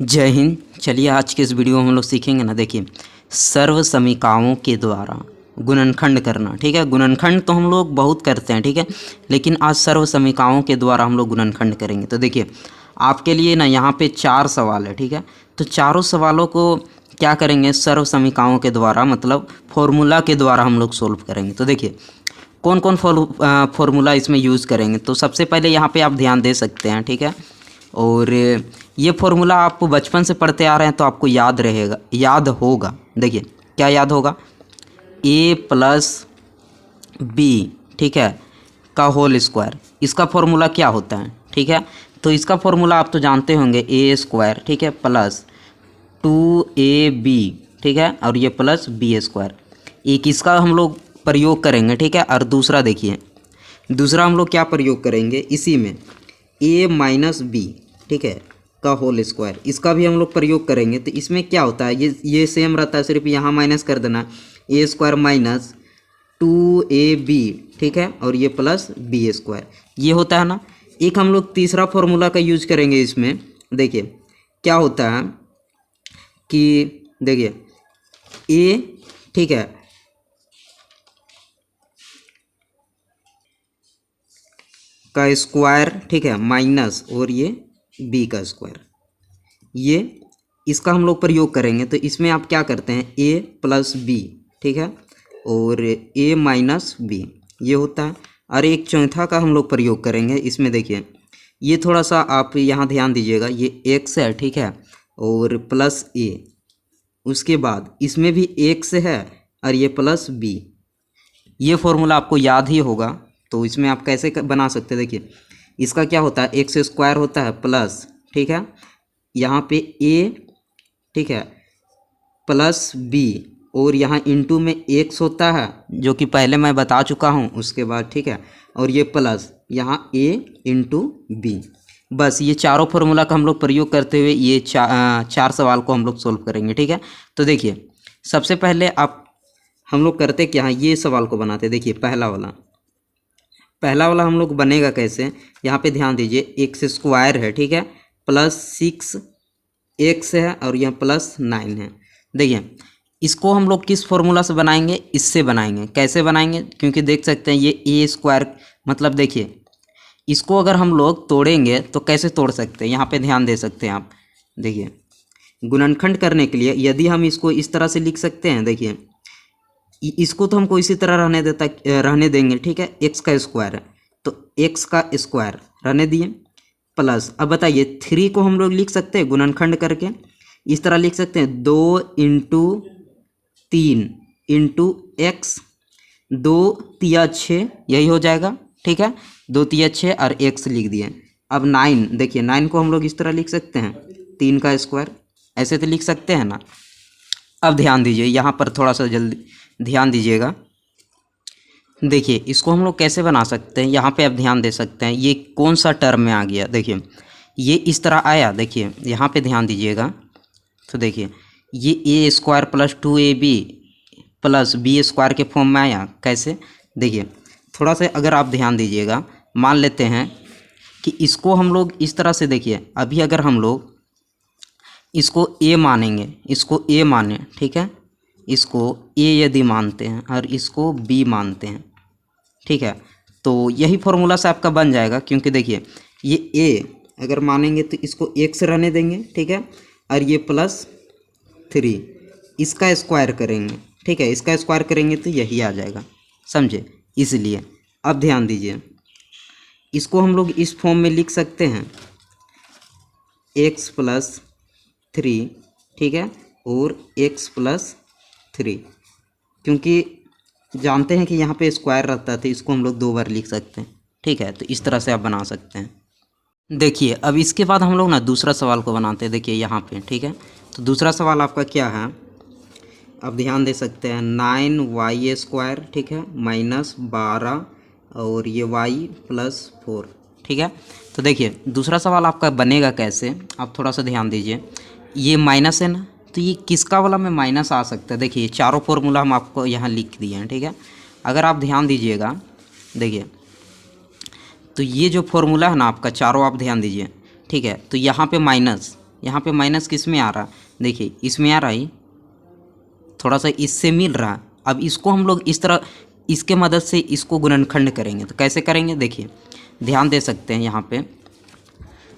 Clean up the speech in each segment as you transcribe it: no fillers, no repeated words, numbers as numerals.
जय हिंद। चलिए आज के इस वीडियो में हम लोग सीखेंगे ना, देखिए सर्व समीकरणों के द्वारा गुणनखंड करना। ठीक है, गुणनखंड तो हम लोग बहुत करते हैं, ठीक है, लेकिन आज सर्व समीकरणों के द्वारा हम लोग गुणनखंड करेंगे। तो देखिए आपके लिए ना यहाँ पे 4 सवाल है, ठीक है, तो चारों सवालों को क्या करेंगे, सर्व समीकरणों के द्वारा मतलब फॉर्मूला के द्वारा हम लोग सोल्व करेंगे। तो देखिए कौन कौन फॉर्मूला इसमें यूज़ करेंगे। तो सबसे पहले यहाँ पे आप ध्यान दे सकते हैं, ठीक है, और ये फॉर्मूला आप बचपन से पढ़ते आ रहे हैं तो आपको याद रहेगा, याद होगा। देखिए क्या याद होगा, a प्लस बी, ठीक है, का होल स्क्वायर, इसका फॉर्मूला क्या होता है, ठीक है। तो इसका फॉर्मूला आप तो जानते होंगे, ए स्क्वायर, ठीक है, प्लस 2ab, ठीक है, और ये प्लस बी स्क्वायर। एक इसका हम लोग प्रयोग करेंगे, ठीक है, और दूसरा देखिए, दूसरा हम लोग क्या प्रयोग करेंगे इसी में, a माइनस बी, ठीक है, का होल स्क्वायर, इसका भी हम लोग प्रयोग करेंगे। तो इसमें क्या होता है, ये सेम रहता है, सिर्फ यहाँ माइनस कर देना, ए स्क्वायर माइनस 2ab, ठीक है, और ये प्लस बी स्क्वायर, ये होता है ना। एक हम लोग तीसरा फॉर्मूला का यूज करेंगे इसमें। देखिए क्या होता है कि देखिए a, ठीक है, का स्क्वायर, ठीक है, माइनस और ये b का स्क्वायर, ये इसका हम लोग प्रयोग करेंगे। तो इसमें आप क्या करते हैं, a प्लस बी, ठीक है, और a माइनस बी, ये होता है। और एक चौथा का हम लोग प्रयोग करेंगे इसमें। देखिए ये थोड़ा सा आप यहाँ ध्यान दीजिएगा, ये x है, ठीक है, और प्लस a, उसके बाद इसमें भी x है और ये प्लस b। ये फॉर्मूला आपको याद ही होगा, तो इसमें आप कैसे बना सकते हैं। देखिए इसका क्या होता है, एक्स स्क्वायर होता है प्लस, ठीक है, यहाँ पे a, ठीक है, प्लस b, और यहाँ इंटू में x होता है जो कि पहले मैं बता चुका हूँ, उसके बाद, ठीक है, और ये प्लस यहाँ a इंटू बी। बस ये चारों फार्मूला का हम लोग प्रयोग करते हुए ये चार सवाल को हम लोग सोल्व करेंगे, ठीक है। तो देखिए सबसे पहले हम लोग करते क्या हैं, ये सवाल को बनाते। देखिए पहला वाला हम लोग बनेगा कैसे, यहाँ पे ध्यान दीजिए, एक्स स्क्वायर है, ठीक है, प्लस 6x है और यह प्लस 9 है। देखिए इसको हम लोग किस फॉर्मूला से बनाएंगे, इससे बनाएंगे। कैसे बनाएंगे, क्योंकि देख सकते हैं ये ए स्क्वायर, मतलब देखिए इसको अगर हम लोग तोड़ेंगे तो कैसे तोड़ सकते हैं, यहाँ पे ध्यान दे सकते हैं आप। देखिए गुणनखंड करने के लिए यदि हम इसको इस तरह से लिख सकते हैं, देखिए इसको तो हमको इसी तरह रहने देंगे, ठीक है, एक्स का स्क्वायर है तो एक्स का स्क्वायर रहने दिए, प्लस अब बताइए 3 को हम लोग लिख सकते हैं गुणनखंड करके, इस तरह लिख सकते हैं 2 इंटू 3 इंटू एक्स, 2 तिया 6, यही हो जाएगा, ठीक है, 2 तिया 6 और एक्स लिख दिए। अब 9, देखिए 9 को हम लोग इस तरह लिख सकते हैं 3 का स्क्वायर, ऐसे तो लिख सकते हैं ना। अब ध्यान दीजिए यहाँ पर थोड़ा सा जल्दी ध्यान दीजिएगा। देखिए इसको हम लोग कैसे बना सकते हैं, यहाँ पे आप ध्यान दे सकते हैं, ये कौन सा टर्म में आ गया। देखिए ये इस तरह आया, देखिए यहाँ पे ध्यान दीजिएगा। तो देखिए ये a square plus 2ab plus b square के फॉर्म में आया। कैसे, देखिए थोड़ा सा अगर आप ध्यान दीजिएगा, मान लेते हैं कि इसको हम लोग इस तरह से, देखिए अभी अगर हम लोग इसको a मानेंगे, इसको a माने, ठीक है, इसको a यदि मानते हैं और इसको b मानते हैं, ठीक है, तो यही फॉर्मूला से आपका बन जाएगा। क्योंकि देखिए ये a अगर मानेंगे तो इसको x रहने देंगे, ठीक है, और ये प्लस 3 इसका स्क्वायर करेंगे, ठीक है, इसका स्क्वायर करेंगे तो यही आ जाएगा, समझे। इसलिए अब ध्यान दीजिए, इसको हम लोग इस फॉर्म में लिख सकते हैं x प्लस 3, ठीक है, और x प्लस 3, क्योंकि जानते हैं कि यहाँ पे स्क्वायर रहता है तो इसको हम लोग 2 बार लिख सकते हैं, ठीक है। तो इस तरह से आप बना सकते हैं। देखिए अब इसके बाद हम लोग ना दूसरा सवाल को बनाते हैं। देखिए यहाँ पे, ठीक है, तो दूसरा सवाल आपका क्या है, अब ध्यान दे सकते हैं, 9y स्क्वायर, ठीक है, माइनस 12 और ये y प्लस 4, ठीक है। तो देखिए दूसरा सवाल आपका बनेगा कैसे, आप थोड़ा सा ध्यान दीजिए, ये माइनस है ना, तो ये किसका वाला में माइनस आ सकता है। देखिए चारों फॉर्मूला हम आपको यहाँ लिख दिए हैं, ठीक है। अगर आप ध्यान दीजिएगा, देखिए तो ये जो फॉर्मूला है ना आपका, चारों आप ध्यान दीजिए, ठीक है, तो यहाँ पे माइनस, यहाँ पे माइनस किस में आ रहा, देखिए इसमें आ रहा है, थोड़ा सा इससे मिल रहा है। अब इसको हम लोग इस तरह इसके मदद से इसको गुणनखंड करेंगे। तो कैसे करेंगे, देखिए ध्यान दे सकते हैं यहाँ पे।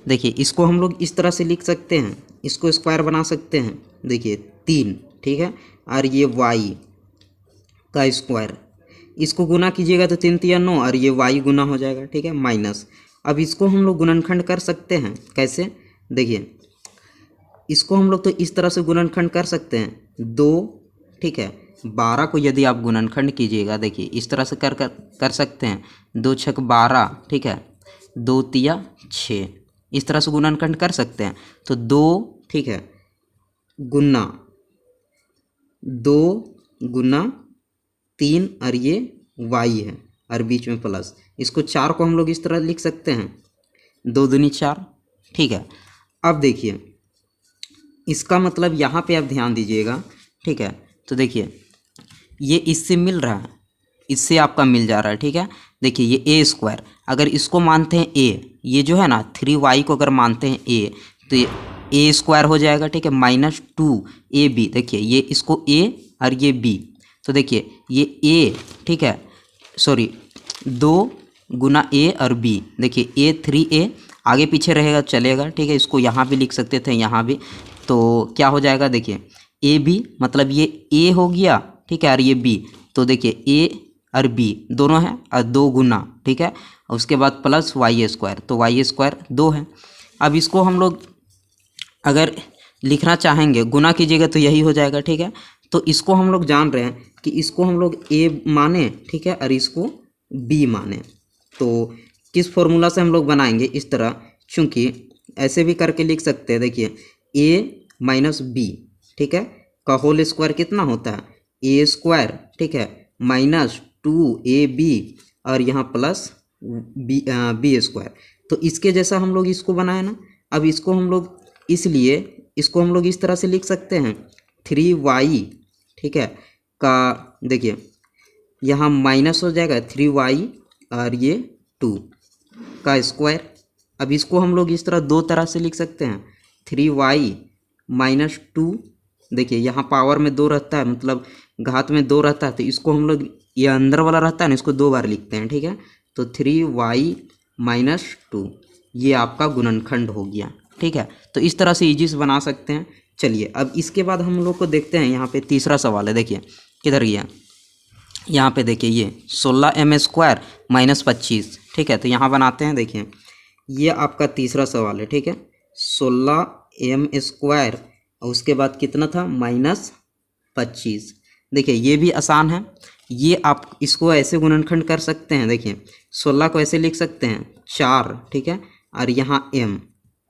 देखिए इसको हम लोग इस तरह से लिख सकते हैं, इसको स्क्वायर बना सकते हैं। देखिए 3, ठीक है, और ये y का स्क्वायर, इसको गुना कीजिएगा तो 3 3 9, और ये y गुना हो जाएगा, ठीक है, माइनस। अब इसको हम लोग गुणनखंड कर सकते हैं, कैसे, देखिए इसको हम लोग तो इस तरह से गुणनखंड कर सकते हैं, 2, ठीक है, 12 को यदि आप गुणनखंड कीजिएगा, देखिए इस तरह से कर सकते हैं, 2 छक 12, ठीक है, 2 तिया 6, इस तरह से गुणनखंड कर सकते हैं। तो 2, ठीक है, गुना 2 गुना 3, और ये y है और बीच में प्लस, इसको 4 को हम लोग इस तरह लिख सकते हैं, 2 दूनी 4, ठीक है। अब देखिए इसका मतलब यहाँ पे आप ध्यान दीजिएगा, ठीक है, तो देखिए ये इससे मिल रहा है, इससे आपका मिल जा रहा है, ठीक है। देखिए ये ए स्क्वायर, अगर इसको मानते हैं ए, ये जो है ना 3y को अगर मानते हैं ए, तो ये ए स्क्वायर हो जाएगा, ठीक है, -2ab। देखिए ये इसको ए और ये b, तो देखिए ये ए, ठीक है, सॉरी 2 गुना ए और b, देखिए ए 3a, आगे पीछे रहेगा चलेगा, ठीक है, इसको यहाँ भी लिख सकते थे, यहाँ भी, तो क्या हो जाएगा, देखिए ए बी, मतलब ये ए हो गया, ठीक है, और ये बी, तो देखिए ए और बी दोनों हैं, और 2 गुना, ठीक है, और उसके बाद प्लस वाई स्क्वायर, तो वाई स्क्वायर 2 है। अब इसको हम लोग अगर लिखना चाहेंगे, गुना कीजिएगा तो यही हो जाएगा, ठीक है। तो इसको हम लोग जान रहे हैं कि इसको हम लोग ए माने, ठीक है, और इसको बी माने, तो किस फॉर्मूला से हम लोग बनाएंगे इस तरह, चूँकि ऐसे भी करके लिख सकते हैं, देखिए a माइनस बी, ठीक है, का होल स्क्वायर कितना होता है, ए स्क्वायर, ठीक है, -2ab, और यहाँ प्लस बी स्क्वायर। तो इसके जैसा हम लोग इसको बनाए ना। अब इसको हम लोग, इसलिए इसको हम लोग इस तरह से लिख सकते हैं, 3y, ठीक है, का देखिए यहाँ माइनस हो जाएगा 3y, और ये 2 का स्क्वायर। अब इसको हम लोग इस तरह 2 तरह से लिख सकते हैं, 3y -2, देखिए यहाँ पावर में 2 रहता है, मतलब घात में 2 रहता है, तो इसको हम लोग, ये अंदर वाला रहता है ना, इसको 2 बार लिखते हैं, ठीक है, तो 3y -2, ये आपका गुणनखंड हो गया, ठीक है। तो इस तरह से इजी से बना सकते हैं। चलिए अब इसके बाद हम लोग को देखते हैं, यहाँ पे तीसरा सवाल है, देखिए किधर गया, यहाँ पे देखिए ये 16m² -25, ठीक है, तो यहाँ बनाते हैं। देखिए ये आपका तीसरा सवाल है, ठीक है, 16m² और उसके बाद कितना था, -25। देखिए ये भी आसान है, ये आप इसको ऐसे गुणनखंड कर सकते हैं। देखिए 16 को ऐसे लिख सकते हैं 4, ठीक है, और यहाँ m,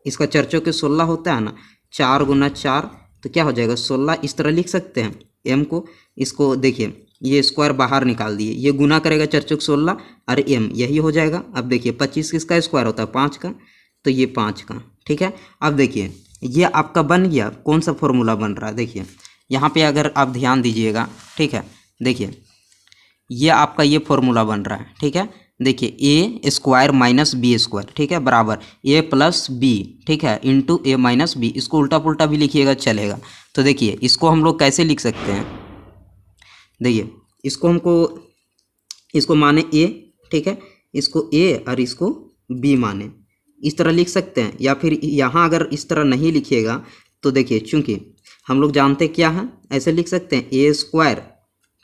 इसका चर्चों के 16 होता है ना, 4 गुना 4, तो क्या हो जाएगा 16, इस तरह लिख सकते हैं m को। इसको देखिए ये स्क्वायर बाहर निकाल दिए, ये गुना करेगा चर्चों के 16 और m, यही हो जाएगा। अब देखिए 25 किसका स्क्वायर होता है, 5 का, तो ये 5 का, ठीक है। अब देखिए ये आपका बन गया, कौन सा फॉर्मूला बन रहा है, देखिए यहाँ पे अगर आप ध्यान दीजिएगा, ठीक है, देखिए ये आपका ये फॉर्मूला बन रहा है, ठीक है। देखिए ए स्क्वायर माइनस बी स्क्वायर, ठीक है, बराबर ए प्लस बी, ठीक है, इंटू ए माइनस बी। इसको उल्टा पुल्टा भी लिखिएगा चलेगा। तो देखिए इसको हम लोग कैसे लिख सकते हैं, देखिए इसको हमको, इसको माने ए, ठीक है, इसको ए और इसको बी माने, इस तरह लिख सकते हैं। या फिर यहाँ अगर इस तरह नहीं लिखिएगा तो देखिए, चूँकि हम लोग जानते क्या है, ऐसे लिख सकते हैं ए स्क्वायर,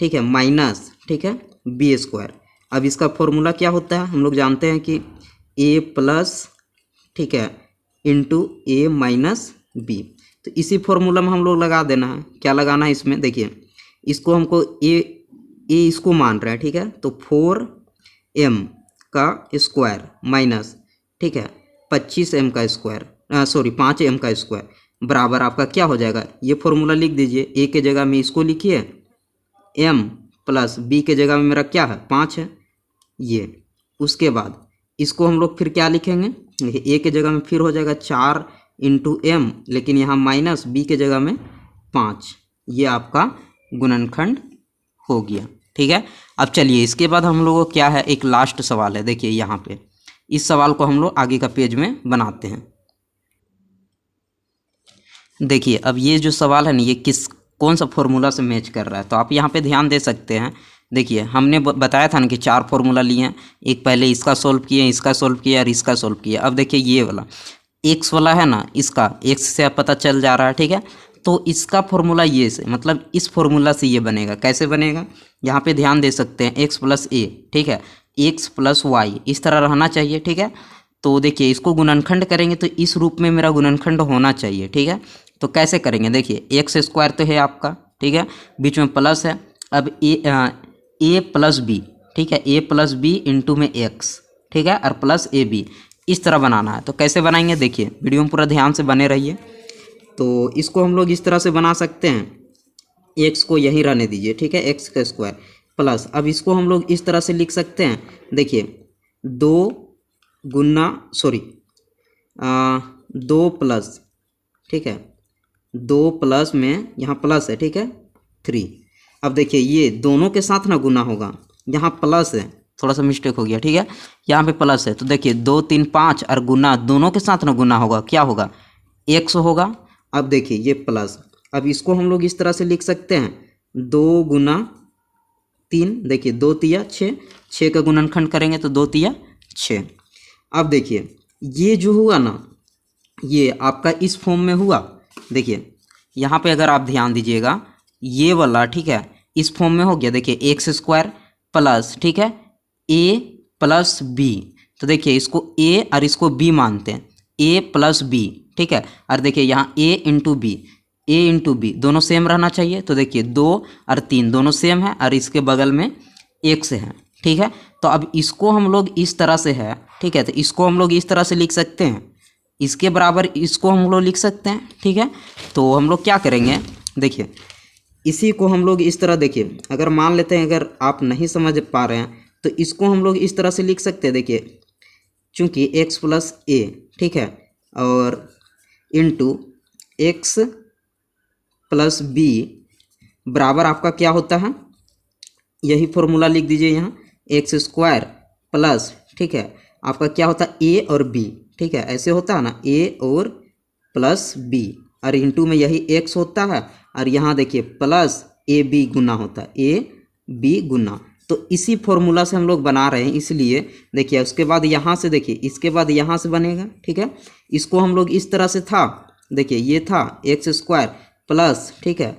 ठीक है, माइनस, ठीक है, बी स्क्वायर। अब इसका फॉर्मूला क्या होता है, हम लोग जानते हैं कि ए प्लस, ठीक है, इंटू ए माइनस बी। तो इसी फॉर्मूला में हम लोग लगा देना है। क्या लगाना है इसमें, देखिए इसको हमको ए इसको मान रहा है, ठीक है, तो 4m का स्क्वायर माइनस, ठीक है, 25m का स्क्वायर, सॉरी 5m का स्क्वायर, बराबर आपका क्या हो जाएगा, ये फॉर्मूला लिख दीजिए। ए के जगह में इसको लिखिए m प्लस बी के जगह में मेरा क्या है, 5 है ये। उसके बाद इसको हम लोग फिर क्या लिखेंगे, देखिए ए के जगह में फिर हो जाएगा 4 इंटू m, लेकिन यहाँ माइनस बी के जगह में 5, ये आपका गुणनखंड हो गया, ठीक है। अब चलिए इसके बाद हम लोगों को क्या है, एक लास्ट सवाल है। देखिए यहाँ पे इस सवाल को हम लोग आगे का पेज में बनाते हैं। देखिए अब ये जो सवाल है ना ये कौन सा फॉर्मूला से मैच कर रहा है, तो आप यहाँ पे ध्यान दे सकते हैं। देखिए हमने बताया था ना कि 4 फॉर्मूला लिए हैं, एक पहले इसका सॉल्व किए, इसका सॉल्व किया और इसका सॉल्व किया। अब देखिए ये वाला एक्स वाला है ना, इसका एक्स से अब पता चल जा रहा है, ठीक है। तो इसका फॉर्मूला ये से मतलब इस फॉर्मूला से ये बनेगा। कैसे बनेगा, यहाँ पे ध्यान दे सकते हैं, एक्स प्लस ए, ठीक है, एक्स प्लस वाई इस तरह रहना चाहिए, ठीक है। तो देखिए इसको गुणनखंड करेंगे तो इस रूप में मेरा गुणनखंड होना चाहिए, ठीक है। तो कैसे करेंगे, देखिए एक्स स्क्वायर तो है आपका, ठीक है, बीच में प्लस है। अब ए प्लस बी, ठीक है, ए प्लस बी इंटू में एक्स, ठीक है, और प्लस ए बी इस तरह बनाना है। तो कैसे बनाएंगे, देखिए वीडियो में पूरा ध्यान से बने रहिए। तो इसको हम लोग इस तरह से बना सकते हैं, एक्स को यहीं रहने दीजिए, ठीक है, एक्स का स्क्वायर प्लस, अब इसको हम लोग इस तरह से लिख सकते हैं, देखिए 2 प्लस, ठीक है, 2 प्लस में यहाँ प्लस है, ठीक है, 3। अब देखिए ये दोनों के साथ ना गुना होगा, यहाँ प्लस है, थोड़ा सा मिस्टेक हो गया, ठीक है, यहाँ पे प्लस है। तो देखिए 2 3 5 और गुना दोनों के साथ ना गुना होगा, क्या होगा, एक्स होगा। अब देखिए ये प्लस, अब इसको हम लोग इस तरह से लिख सकते हैं, 2 गुना 3, देखिए 2 तिया 6, 6 का गुणनखंड करेंगे तो 2 तिया 6। अब देखिए ये जो हुआ ना ये आपका इस फॉर्म में हुआ। देखिए यहाँ पे अगर आप ध्यान दीजिएगा ये वाला, ठीक है, इस फॉर्म में हो गया। देखिए एक्स स्क्वायर प्लस, ठीक है, ए प्लस बी, तो देखिए इसको ए और इसको बी मानते हैं, ए प्लस बी, ठीक है। और देखिए यहाँ ए इंटू बी दोनों सेम रहना चाहिए। तो देखिए 2 और 3 दोनों सेम है और इसके बगल में एक्स है, ठीक है। तो अब इसको हम लोग इस तरह से है, ठीक है, तो इसको हम लोग इस तरह से लिख सकते हैं, इसके बराबर इसको हम लोग लिख सकते हैं, ठीक है। तो हम लोग क्या करेंगे, देखिए इसी को हम लोग इस तरह, देखिए अगर मान लेते हैं अगर आप नहीं समझ पा रहे हैं तो इसको हम लोग इस तरह से लिख सकते हैं। देखिए चूँकि एक्स प्लस ए, ठीक है, और इंटू एक्स प्लस बी बराबर आपका क्या होता है, यही फॉर्मूला लिख दीजिए यहाँ, एक्स स्क्वायर प्लस, ठीक है, आपका क्या होता है ए और बी, ठीक है, ऐसे होता है ना, ए और प्लस बी और इंटू में यही एक्स होता है और यहाँ देखिए प्लस ए बी गुना होता है, ए बी गुना। तो इसी फॉर्मूला से हम लोग बना रहे हैं, इसलिए देखिए उसके बाद यहाँ से, देखिए इसके बाद यहाँ से बनेगा, ठीक है। इसको हम लोग इस तरह से था, देखिए ये था एक्स स्क्वायर प्लस, ठीक है,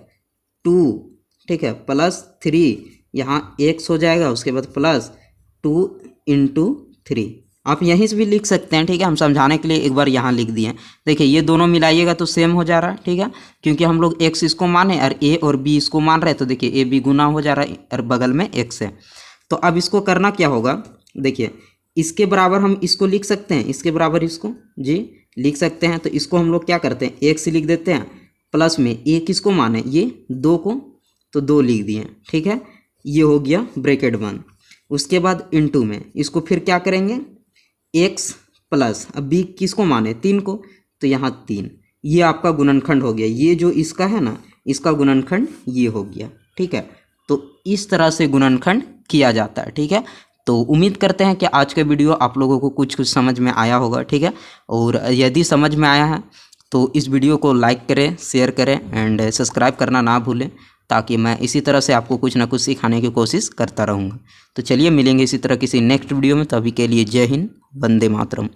2, ठीक है, प्लस 3, यहाँ एक्स हो जाएगा, उसके बाद प्लस 2 इंटू 3। आप यहीं से भी लिख सकते हैं, ठीक है, हम समझाने के लिए एक बार यहाँ लिख दिए। देखिए ये दोनों मिलाइएगा तो सेम हो जा रहा है, ठीक है, क्योंकि हम लोग एक्स इसको माने और ए और बी इसको मान रहे हैं। तो देखिए ए बी गुना हो जा रहा है और बगल में एक्स है। तो अब इसको करना क्या होगा, देखिए इसके बराबर हम इसको लिख सकते हैं, इसके बराबर इसको जी लिख सकते हैं। तो इसको हम लोग क्या करते हैं, एक्स लिख देते हैं, प्लस में ए किसको माने, ये 2 को, तो 2 लिख दिए, ठीक है, ये हो गया ब्रैकेट बंद। उसके बाद इंटू में इसको फिर क्या करेंगे, एक्स प्लस, अब बी किसको माने, 3 को, तो यहाँ 3, ये आपका गुणनखंड हो गया। ये जो इसका है ना, इसका गुणनखंड ये हो गया, ठीक है। तो इस तरह से गुणनखंड किया जाता है, ठीक है। तो उम्मीद करते हैं कि आज का वीडियो आप लोगों को कुछ समझ में आया होगा, ठीक है। और यदि समझ में आया है तो इस वीडियो को लाइक करें, शेयर करें एंड सब्सक्राइब करना ना भूलें, ताकि मैं इसी तरह से आपको कुछ ना कुछ सिखाने की कोशिश करता रहूँगा। तो चलिए मिलेंगे इसी तरह किसी नेक्स्ट वीडियो में, तभी के लिए जय हिंद, वंदे मातरम।